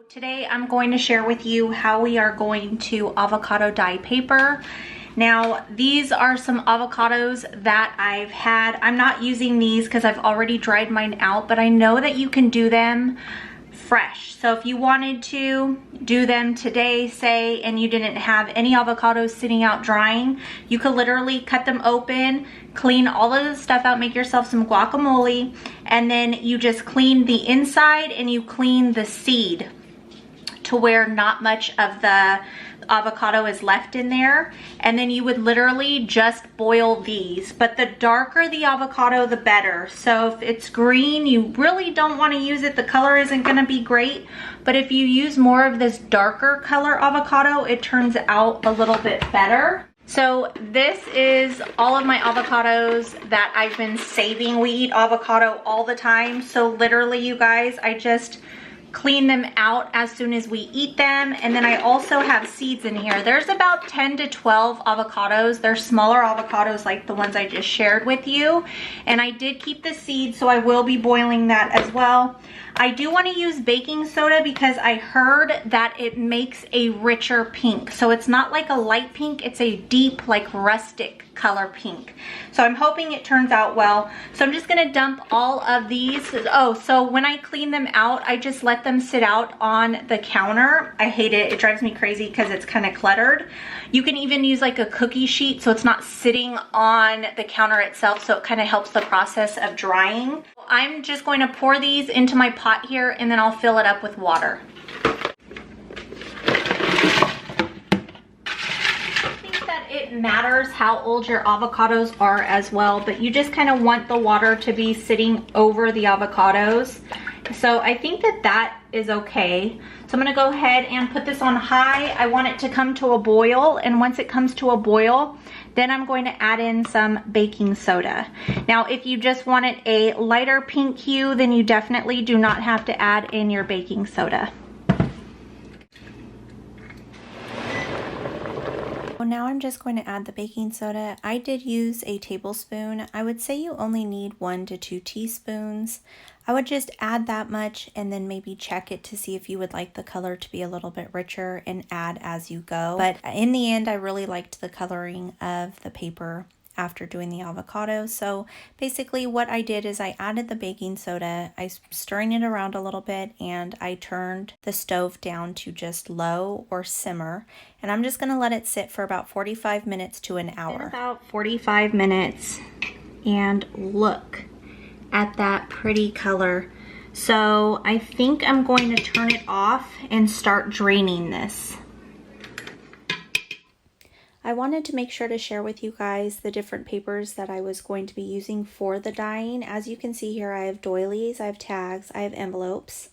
Today I'm going to share with you how we are going to avocado dye paper. Now these are some avocados that I've had. I'm not using these because I've already dried mine out, but I know that you can do them fresh. So if you wanted to do them today, say, and you didn't have any avocados sitting out drying, you could literally cut them open, clean all of the stuff out, make yourself some guacamole, and then you just clean the inside and you clean the seed to where not much of the avocado is left in there, and then you would literally just boil these. But the darker the avocado, the better. So if it's green, you really don't want to use it. The color isn't going to be great, but if you use more of this darker color avocado, it turns out a little bit better. So this is all of my avocados that I've been saving. We eat avocado all the time, so literally, you guys, I just clean them out as soon as we eat them. And then I also have seeds in here. There's about 10 to 12 avocados. They're smaller avocados like the ones I just shared with you. And I did keep the seeds, so I will be boiling that as well. I do want to use baking soda because I heard that it makes a richer pink. So it's not like a light pink, it's a deep, like rustic color pink. So I'm hoping it turns out well. So I'm just gonna dump all of these. Oh, so when I clean them out, I just let them sit out on the counter. I hate it, it drives me crazy because it's kind of cluttered. You can even use like a cookie sheet so it's not sitting on the counter itself, so it kind of helps the process of drying. I'm just going to pour these into my pot here and then I'll fill it up with water. It matters how old your avocados are as well, but you just kind of want the water to be sitting over the avocados. So I think that that is okay. So I'm gonna go ahead and put this on high. I want it to come to a boil, and once it comes to a boil, then I'm going to add in some baking soda. Now, if you just want it a lighter pink hue, then you definitely do not have to add in your baking soda. Well, now I'm just going to add the baking soda. I did use a tablespoon. I would say you only need 1 to 2 teaspoons. I would just add that much and then maybe check it to see if you would like the color to be a little bit richer and add as you go. But in the end, I really liked the coloring of the paper after doing the avocado. So basically what I did is I added the baking soda, I stirring it around a little bit, and I turned the stove down to just low or simmer, and I'm just going to let it sit for about 45 minutes to an hour. About 45 minutes, and look at that pretty color. So I think I'm going to turn it off and start draining this. I wanted to make sure to share with you guys the different papers that I was going to be using for the dyeing. As you can see here, I have doilies, I have tags, I have envelopes.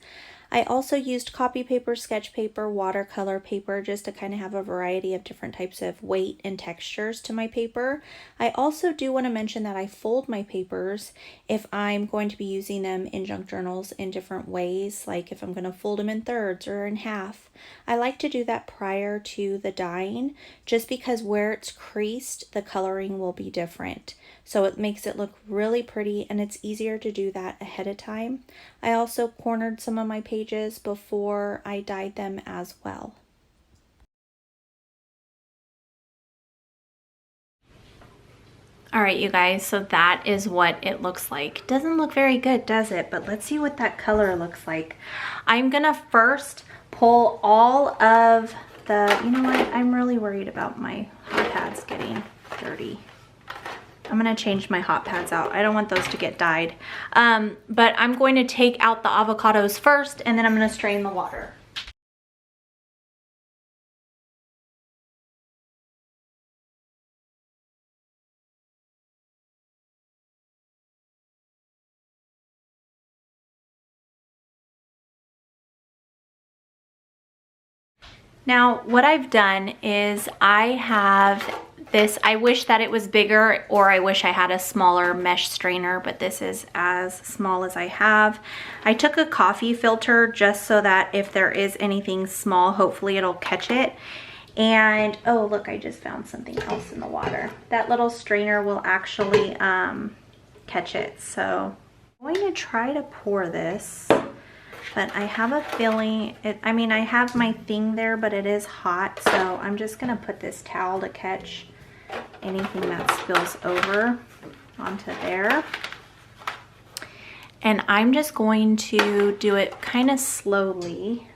I also used copy paper, sketch paper, watercolor paper, just to kind of have a variety of different types of weight and textures to my paper. I also do want to mention that I fold my papers if I'm going to be using them in junk journals in different ways, like if I'm going to fold them in thirds or in half. I like to do that prior to the dyeing, just because where it's creased, the coloring will be different. So it makes it look really pretty, and it's easier to do that ahead of time. I also cornered some of my pages before I dyed them as well. All right, you guys, so that is what it looks like. Doesn't look very good, does it? But let's see what that color looks like. I'm gonna first pull all of the, you know what? I'm really worried about my hot pads getting dirty. I'm gonna change my hot pads out. I don't want those to get dyed. But I'm going to take out the avocados first, and then I'm gonna strain the water. Now, what I've done is I have this, I wish that it was bigger, or I wish I had a smaller mesh strainer, but this is as small as I have. I took a coffee filter just so that if there is anything small, hopefully it'll catch it. And oh look, I just found something else in the water. That little strainer will actually catch it. So I'm going to try to pour this. but I have a feeling, I mean, I have my thing there, but it is hot, so I'm just gonna put this towel to catch anything that spills over onto there. And I'm just going to do it kind of slowly.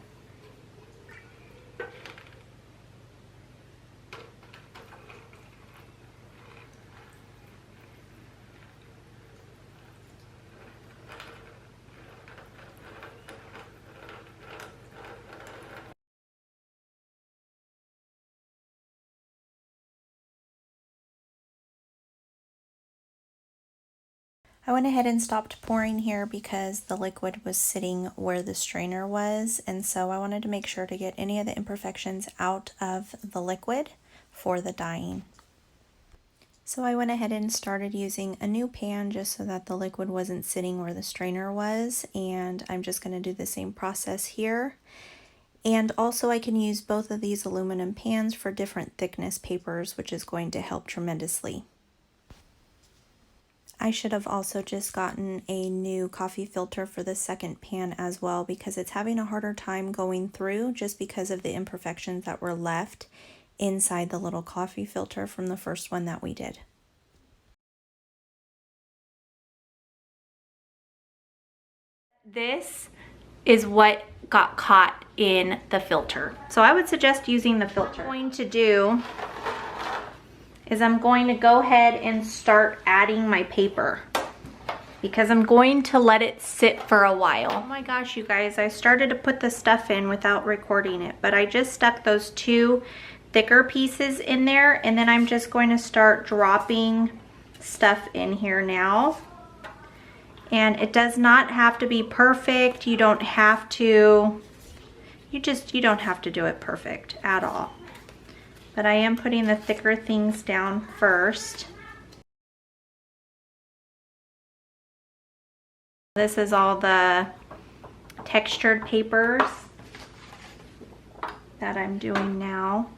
I went ahead and stopped pouring here because the liquid was sitting where the strainer was, and so I wanted to make sure to get any of the imperfections out of the liquid for the dyeing. So I went ahead and started using a new pan just so that the liquid wasn't sitting where the strainer was, and I'm just going to do the same process here. And also I can use both of these aluminum pans for different thickness papers, which is going to help tremendously. I should have also just gotten a new coffee filter for the second pan as well, because it's having a harder time going through just because of the imperfections that were left inside the little coffee filter from the first one that we did. This is what got caught in the filter. So I would suggest using the filter. What I'm going to do is I'm going to go ahead and start adding my paper because I'm going to let it sit for a while. Oh my gosh, you guys, I started to put the stuff in without recording it, but I just stuck those two thicker pieces in there, and then I'm just going to start dropping stuff in here now. And it does not have to be perfect. You don't have to, you don't have to do it perfect at all. But I am putting the thicker things down first. This is all the textured papers that I'm doing now.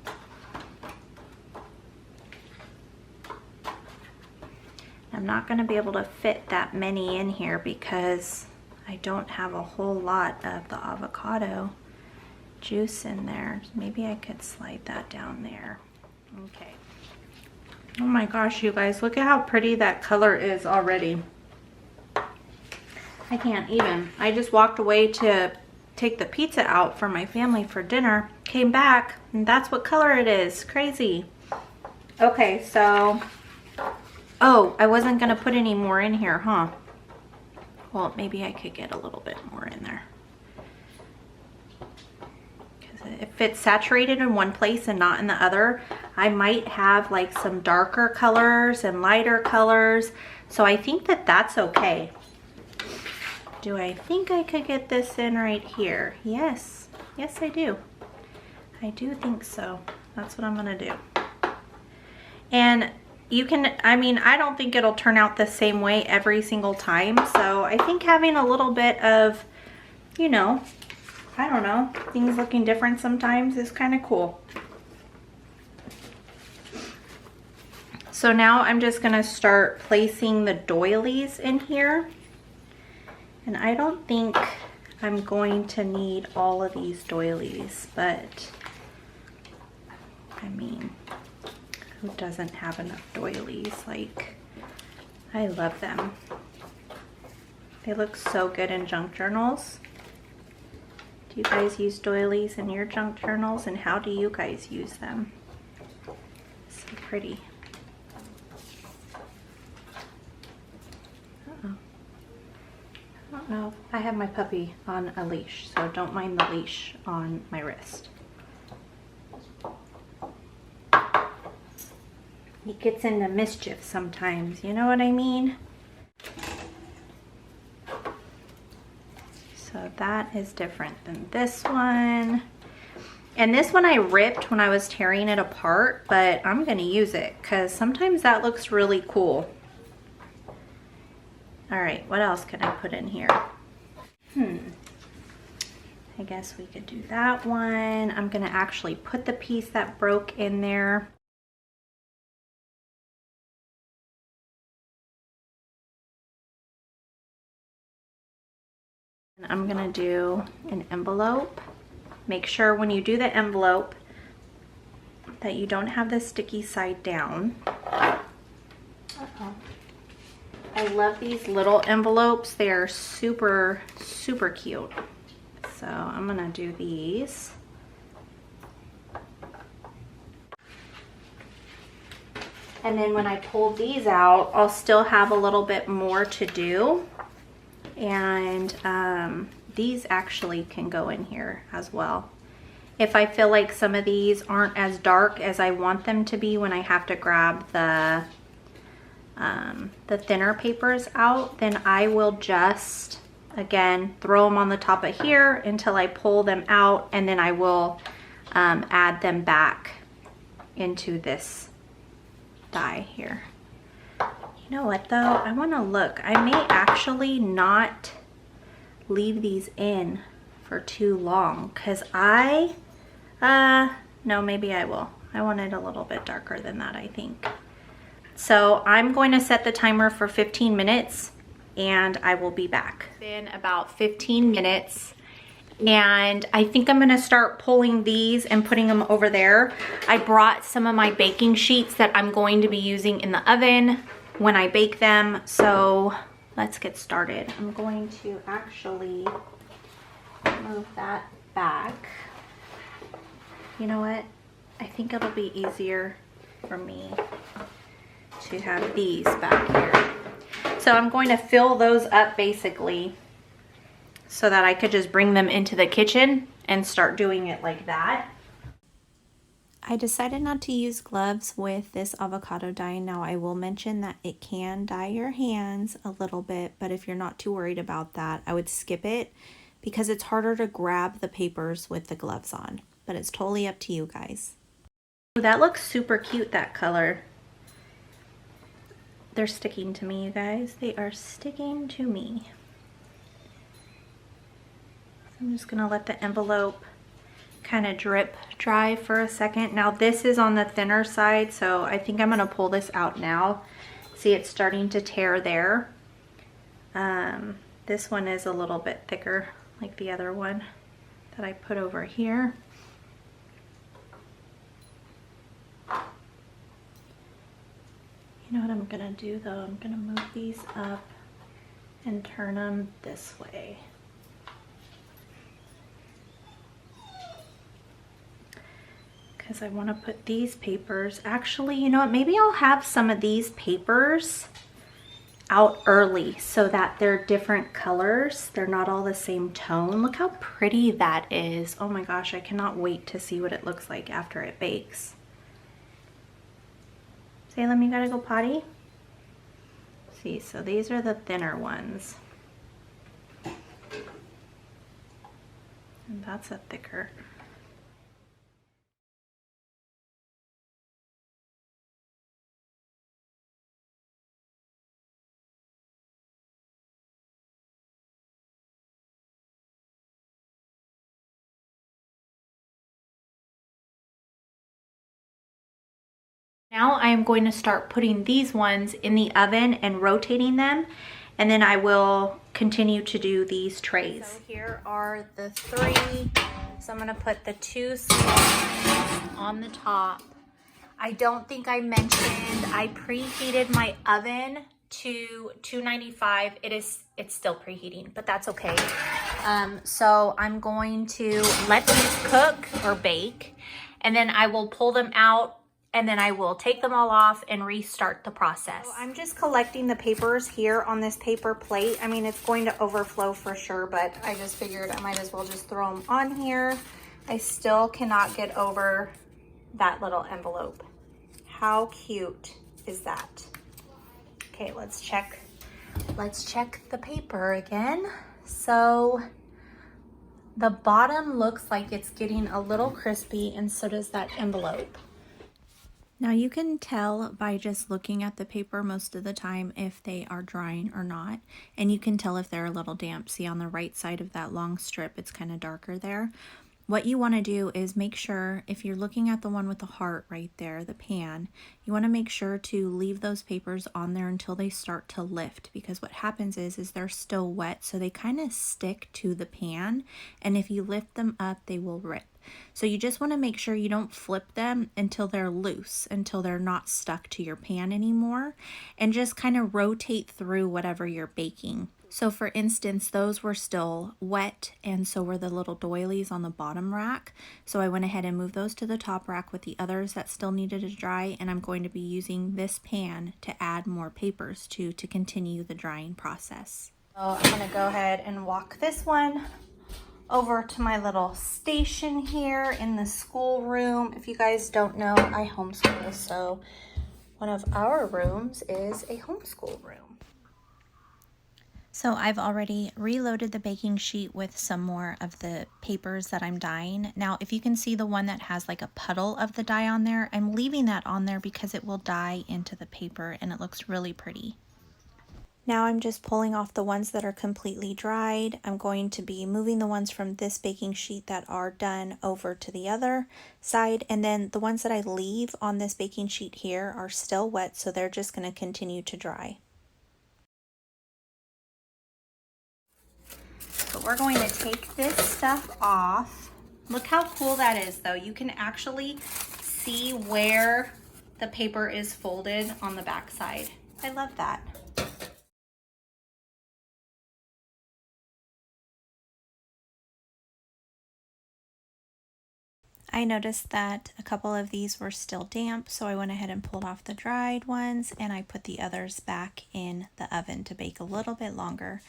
I'm not going to be able to fit that many in here because I don't have a whole lot of the avocado juice in there. Maybe I could slide that down there. Okay. Oh my gosh, you guys, look at how pretty that color is already. I can't even. I just walked away to take the pizza out for my family for dinner, came back, and that's what color it is. Crazy. Okay, so, oh, I wasn't gonna put any more in here, huh? Well, maybe I could get a little bit more in there. If it's saturated in one place and not in the other, I might have like some darker colors and lighter colors. So I think that that's okay. Do I think I could get this in right here? Yes, yes I do. I do think so. That's what I'm gonna do. And you can, I mean, I don't think it'll turn out the same way every single time. So I think having a little bit of, you know, I don't know, things looking different sometimes is kind of cool. So now I'm just gonna start placing the doilies in here. And I don't think I'm going to need all of these doilies, but I mean, who doesn't have enough doilies? Like, I love them. They look so good in junk journals. Do you guys use doilies in your junk journals, and how do you guys use them? So pretty. Uh-oh. I don't know. I have my puppy on a leash, so don't mind the leash on my wrist. He gets into mischief sometimes, you know what I mean? So that is different than this one. And this one I ripped when I was tearing it apart, but I'm gonna use it because sometimes that looks really cool. All right, what else can I put in here? I guess we could do that one. I'm gonna actually put the piece that broke in there. I'm gonna do an envelope. Make sure when you do the envelope that you don't have the sticky side down. Uh-oh. I love these little envelopes. They are super, super cute. So I'm gonna do these. And then when I pull these out, I'll still have a little bit more to do. And these actually can go in here as well. If I feel like some of these aren't as dark as I want them to be when I have to grab the thinner papers out, then I will just, again, throw them on the top of here until I pull them out, and then I will add them back into this die here. You know what though? I want to look. I may actually not leave these in for too long because no, maybe I will. I want it a little bit darker than that, I think. So I'm going to set the timer for 15 minutes and I will be back. It's been about 15 minutes and I think I'm gonna start pulling these and putting them over there. I brought some of my baking sheets that I'm going to be using in the oven when I bake them. So let's get started. I'm going to actually move that back. You know what? I think it'll be easier for me to have these back here. So I'm going to fill those up basically so that I could just bring them into the kitchen and start doing it like that. I decided not to use gloves with this avocado dye. Now I will mention that it can dye your hands a little bit, but if you're not too worried about that, I would skip it because it's harder to grab the papers with the gloves on, but it's totally up to you guys. Ooh, that looks super cute, that color. They're sticking to me, you guys. They are sticking to me. I'm just gonna let the envelope kind of drip dry for a second. Now this is on the thinner side, so I think I'm gonna pull this out now. See, it's starting to tear there. This one is a little bit thicker, like the other one that I put over here. You know what I'm gonna do though? I'm gonna move these up and turn them this way. Because I want to put these papers, actually, you know what, maybe I'll have some of these papers out early so that they're different colors. They're not all the same tone. Look how pretty that is. Oh my gosh, I cannot wait to see what it looks like after it bakes. Salem, you gotta go potty? See, so these are the thinner ones. And that's a thicker. Now I'm going to start putting these ones in the oven and rotating them, and then I will continue to do these trays. So here are the three. So I'm going to put the two on the top. I don't think I mentioned I preheated my oven to 295. It's still preheating, but that's okay. So I'm going to let these cook or bake, and then I will pull them out, and then I will take them all off and restart the process. So I'm just collecting the papers here on this paper plate. I mean, it's going to overflow for sure, but I just figured I might as well just throw them on here. I still cannot get over that little envelope. How cute is that? Okay, let's check the paper again. So the bottom looks like it's getting a little crispy, and so does that envelope. Now you can tell by just looking at the paper most of the time if they are drying or not, and you can tell if they're a little damp. See, on the right side of that long strip, it's kind of darker there. What you want to do is make sure, if you're looking at the one with the heart right there, the pan, you want to make sure to leave those papers on there until they start to lift, because what happens is they're still wet, so they kind of stick to the pan, and if you lift them up, they will rip. So you just want to make sure you don't flip them until they're loose, until they're not stuck to your pan anymore, and just kind of rotate through whatever you're baking. So for instance, those were still wet, and so were the little doilies on the bottom rack. So I went ahead and moved those to the top rack with the others that still needed to dry, and I'm going to be using this pan to add more papers to continue the drying process. So I'm going to go ahead and walk this one over to my little station here in the schoolroom. If you guys don't know, I homeschool, so one of our rooms is a homeschool room. So I've already reloaded the baking sheet with some more of the papers that I'm dyeing. Now, if you can see the one that has like a puddle of the dye on there, I'm leaving that on there because it will dye into the paper and it looks really pretty. Now I'm just pulling off the ones that are completely dried. I'm going to be moving the ones from this baking sheet that are done over to the other side, and then the ones that I leave on this baking sheet here are still wet, so they're just going to continue to dry. So we're going to take this stuff off. Look how cool that is though. You can actually see where the paper is folded on the back side. I love that. I noticed that a couple of these were still damp, so I went ahead and pulled off the dried ones, and I put the others back in the oven to bake a little bit longer.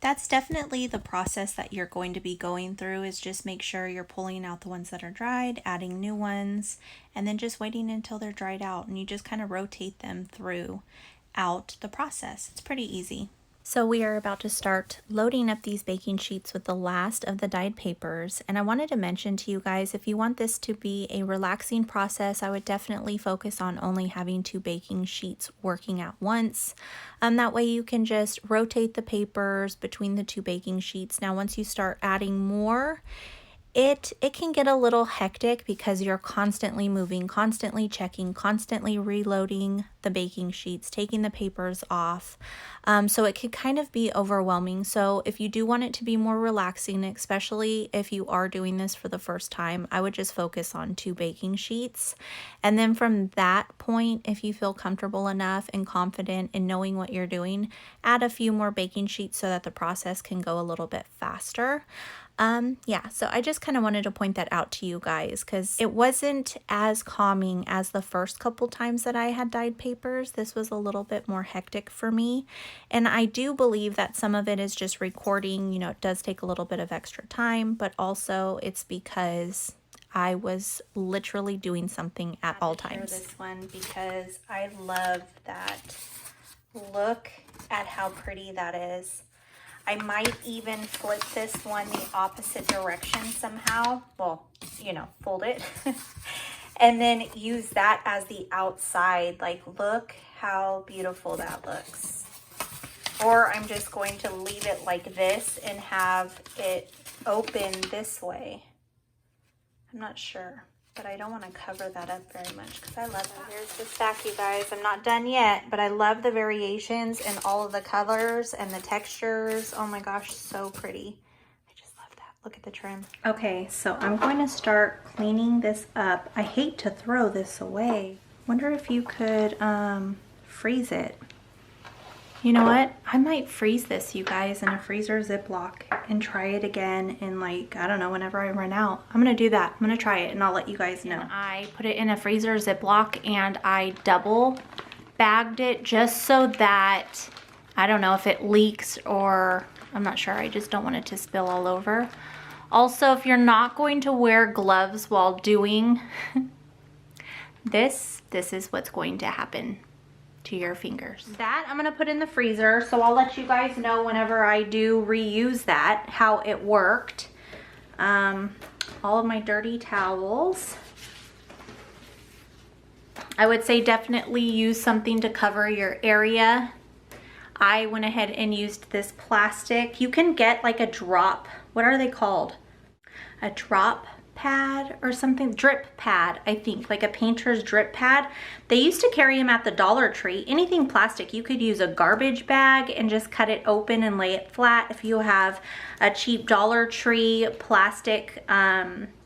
That's definitely the process that you're going to be going through, is just make sure you're pulling out the ones that are dried, adding new ones, and then just waiting until they're dried out, and you just kind of rotate them throughout the process. It's pretty easy. So we are about to start loading up these baking sheets with the last of the dyed papers, and I wanted to mention to you guys, if you want this to be a relaxing process, I would definitely focus on only having 2 baking sheets working at once. That way you can just rotate the papers between the 2 baking sheets. Now once you start adding more, it can get a little hectic because you're constantly moving, constantly checking, constantly reloading the baking sheets, taking the papers off. So it could kind of be overwhelming. So if you do want it to be more relaxing, especially if you are doing this for the first time, I would just focus on 2 baking sheets. And then from that point, if you feel comfortable enough and confident in knowing what you're doing, add a few more baking sheets so that the process can go a little bit faster. Yeah, so I just kind of wanted to point that out to you guys because it wasn't as calming as the first couple times that I had dyed papers. This was a little bit more hectic for me. And I do believe that some of it is just recording, it does take a little bit of extra time, but also it's because I was literally doing something at all times. This one because I love that. Look at how pretty that is. I might even flip this one the opposite direction somehow. Well, fold it. And then use that as the outside. Like, look how beautiful that looks. Or I'm just going to leave it like this and have it open this way. I'm not sure, but I don't want to cover that up very much because I love that. Here's the stack, you guys. I'm not done yet, but I love the variations and all of the colors and the textures. Oh my gosh, so pretty. I just love that. Look at the trim. Okay, so I'm going to start cleaning this up. I hate to throw this away. Wonder if you could freeze it. You know what? I might freeze this, you guys, in a freezer Ziploc and try it again in like, I don't know, whenever I run out. I'm gonna do that. I'm gonna try it and I'll let you guys know. I put it in a freezer Ziploc and I double bagged it just so that, I don't know if it leaks or, I'm not sure. I just don't want it to spill all over. Also, if you're not going to wear gloves while doing this is what's going to happen to your fingers. That I'm gonna put in the freezer, so I'll let you guys know whenever I do reuse that, how it worked. All of my dirty towels. I would say definitely use something to cover your area. I went ahead and used this plastic. You can get like a drop, what are they called? A drop pad or something, drip pad, I think, like a painter's drip pad. They used to carry them at the Dollar Tree. Anything plastic, you could use a garbage bag and just cut it open and lay it flat. If you have a cheap Dollar Tree plastic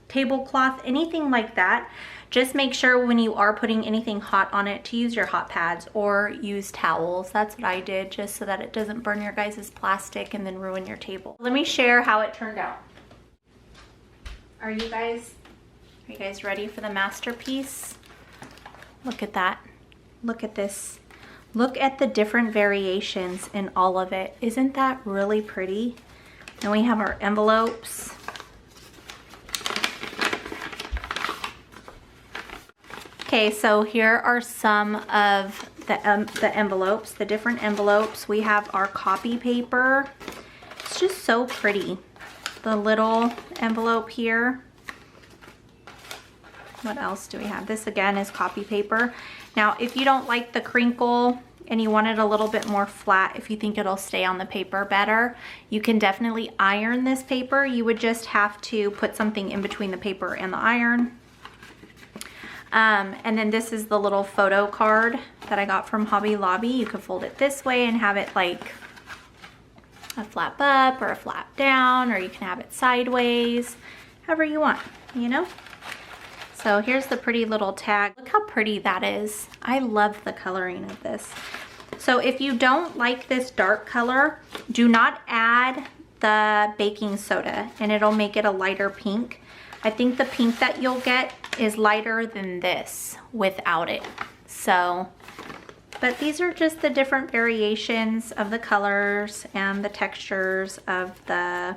tablecloth, anything like that, just make sure when you are putting anything hot on it to use your hot pads or use towels. That's what I did, just so that it doesn't burn your guys' plastic and then ruin your table. Let me share how it turned out. Are you guys ready for the masterpiece? Look at that. Look at this. Look at the different variations in all of it. Isn't that really pretty? And we have our envelopes. Okay, so here are some of the envelopes, the different envelopes. We have our copy paper. It's just so pretty. The little envelope here. What else do we have? This again is copy paper. Now, if you don't like the crinkle and you want it a little bit more flat, if you think it'll stay on the paper better, you can definitely iron this paper. You would just have to put something in between the paper and the iron. And then this is the little photo card that I got from Hobby Lobby. You could fold it this way and have it like a flap up or a flap down, or you can have it sideways, however you want, you know? So here's the pretty little tag. Look how pretty that is. I love the coloring of this. So if you don't like this dark color, do not add the baking soda and it'll make it a lighter pink. I think the pink that you'll get is lighter than this without it. So, but these are just the different variations of the colors and the textures of the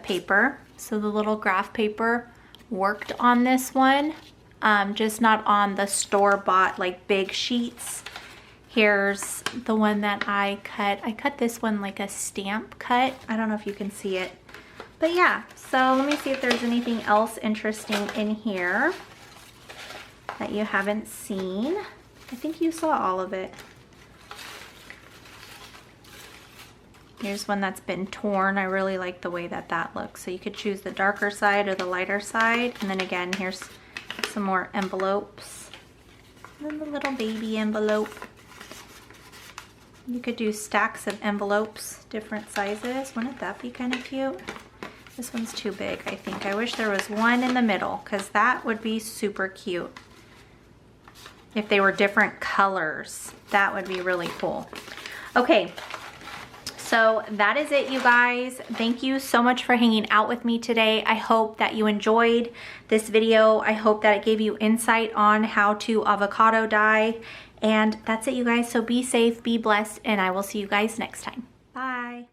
paper. So the little graph paper worked on this one, just not on the store-bought like big sheets. Here's the one that I cut. I cut this one like a stamp cut. I don't know if you can see it. But yeah, so let me see if there's anything else interesting in here that you haven't seen. I think you saw all of it. Here's one that's been torn. I really like the way that that looks. So you could choose the darker side or the lighter side. And then again, here's some more envelopes. And then the little baby envelope. You could do stacks of envelopes, different sizes. Wouldn't that be kind of cute? This one's too big, I think. I wish there was one in the middle, because that would be super cute. If they were different colors, that would be really cool. Okay, so that is it, you guys. Thank you so much for hanging out with me today. I hope that you enjoyed this video. I hope that it gave you insight on how to avocado dye. And that's it, you guys. So be safe, be blessed, and I will see you guys next time. Bye.